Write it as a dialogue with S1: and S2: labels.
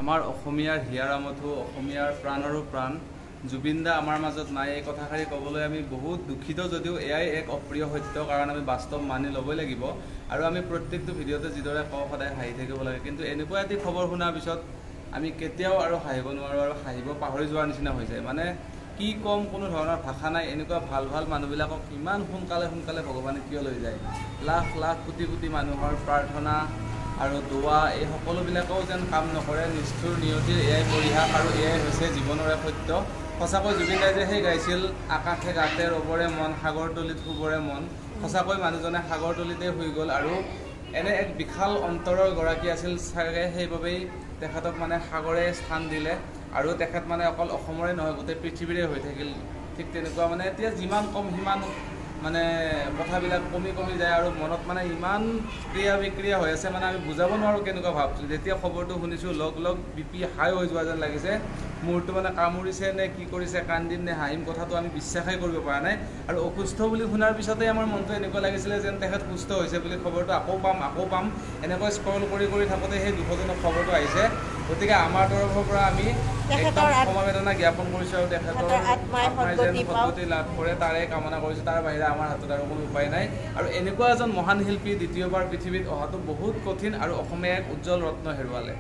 S1: আমাৰ অসমীয়াৰ হিয়াৰামঠু অসমীয়াৰ প্ৰাণ আৰু প্ৰাণ জুবিন দা আমাৰ মাজত নাই। এই কথাষাৰি ক'বলৈ আমি বহুত দুখিত, যদিও এয়াই এক অপ্ৰিয় সত্য, কাৰণ আমি বাস্তৱ মানি ল'বই লাগিব। আৰু আমি প্ৰত্যেকটো ভিডিঅ'তে যিদৰে কওঁ সদায় হাঁহি থাকিব লাগে, কিন্তু এনেকুৱা এটি খবৰ শুনাৰ পিছত আমি কেতিয়াও আৰু হাঁহিব নোৱাৰোঁ আৰু হাঁহিব পাহৰি যোৱাৰ নিচিনা হৈ যায়। মানে কি ক'ম, কোনো ধৰণৰ ভাষা নাই। এনেকুৱা ভাল ভাল মানুহবিলাকক ইমান সোনকালে ভগৱানে কিয় লৈ যায়? লাখ লাখ কোটি কোটি মানুহৰ প্ৰাৰ্থনা আৰু দোৱা এই সকলোবিলাকেও যেন কাম নকৰে। নিষ্ঠুৰ নিয়তিৰ এয়াই পৰিহাস আৰু এয়াই হৈছে জীৱনৰ এক সত্য। সঁচাকৈ জুবিন দাই যে সেই গাইছিল, আকাশে গাতে ৰবৰে মন, সাগৰতলিত শুবৰে মন। সঁচাকৈ মানুহজনে সাগৰতলিতে শুই গ'ল, আৰু এনে এক বিশাল অন্তৰৰ গৰাকী আছিল চাগে। সেইবাবেই তেখেতক মানে সাগৰে স্থান দিলে, আৰু তেখেত মানে অকল অসমৰে নহয় গোটেই পৃথিৱীৰে হৈ থাকিল। ঠিক তেনেকুৱা মানে এতিয়া যিমান কম সিমান মানে কথাবিলাক কমি যায়, আৰু মনত মানে ইমান ক্ৰিয়া বিক্ৰিয়া হৈ আছে, মানে আমি বুজাব নোৱাৰোঁ কেনেকুৱা ভাবছোঁ। যেতিয়া খবৰটো শুনিছোঁ লগ বিপি হাই হৈ যোৱা যেন লাগিছে। মূৰটো মানে কামুৰিছে নে কি কৰিছে, কান্দিম নে হাঁহিম কথাটো আমি বিশ্বাসেই কৰিব পৰা নাই। আৰু অসুস্থ বুলি শুনাৰ পিছতেই আমাৰ মনটো এনেকুৱা লাগিছিলে যেন তেখেত সুস্থ হৈছে বুলি, খবৰটো আকৌ পাম এনেকৈ স্ক্ৰল কৰি থাকোঁতে সেই দুখজনক খবৰটো আহিছে। গতিকে আমাৰ তৰফৰ পৰা আমি একদম সমবেদনা জ্ঞাপন কৰিছোঁ, আৰু তেখেতৰ আত্মাই যেন সদ্গতি লাভ কৰে তাৰে কামনা কৰিছোঁ। তাৰ বাহিৰে আমাৰ হাতত আৰু কোনো উপায় নাই। আৰু এনেকুৱা এজন মহান শিল্পী দ্বিতীয়বাৰ পৃথিৱীত অহাটো বহুত কঠিন, আৰু অসমীয়া এক উজ্জ্বল ৰত্ন হেৰুৱালে।